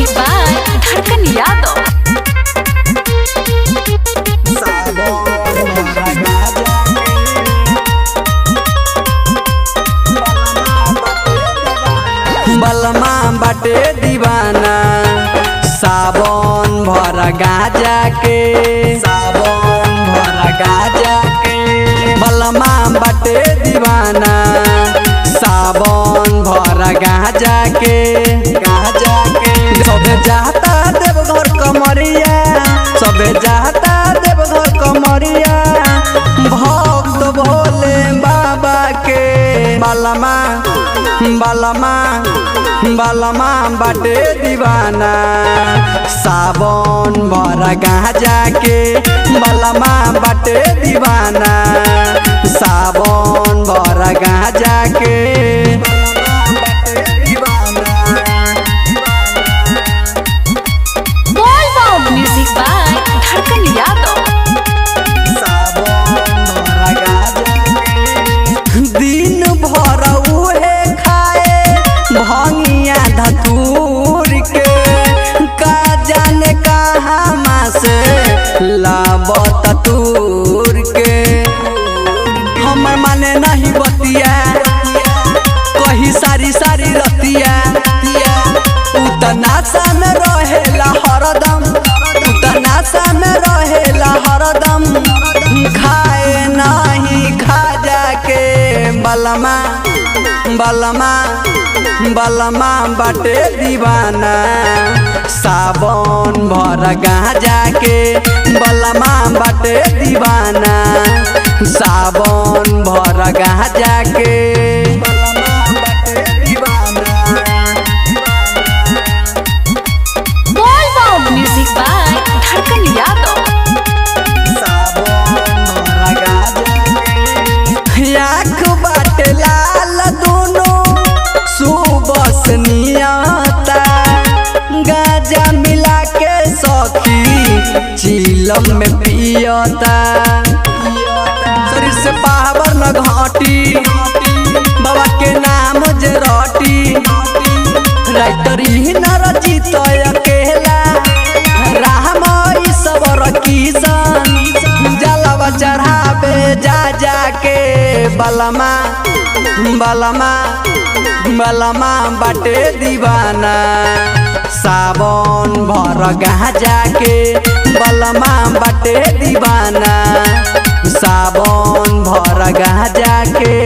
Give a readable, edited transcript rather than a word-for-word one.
Music by धड़कन यादव। बलमा बाटे दीवाना सावन भर गाजा के, सावन भर गाजा के। बलमा बाटे दीवाना सावन भर गाजा के, गाजा के। सबे जाता देवघर कमरिया, सबे जाता देवघर कमरिया, भक्त भोले बाबा के। बलमा बलमा बलमा बाटे दीवाना सावन भर गाजा के। बलमा बाटे दीवाना सावन भर गाजा के। म्यूजिक बाय धड़कन यादव। दिन भर उहे खाए भंगिया धतूर के, का जाने कहाँ से लाबत तूर के। हमर माने नहीं बतिया कही सारी सारी रतिया, उतना सा में रहेला हरदम, उतना सा में रहेला हरदम, खाए नहीं खाजा के। बलमा बलमा बलमा बाटे दीवाना सावन भर गाजा के। बलमा बाटे दीवाना सावन भर गाजा के। म्यूजिक बाय धड़कन यादव। आँख बाटे लाल दोनों सुबस नियता, गाजा मिला के सखी चिलम में पियता। शरीर से पावर न घाटी बाबा के नाम जे रोटी, राइटर ही न रचित अकेला राम ईश्वर किशन, जलवा चढ़ावे जा जा के। बलमा बलमा बलमा बाटे दीवाना सावन भर गाजा के। बलमा बाटे दीवाना सावन भर गाजा के।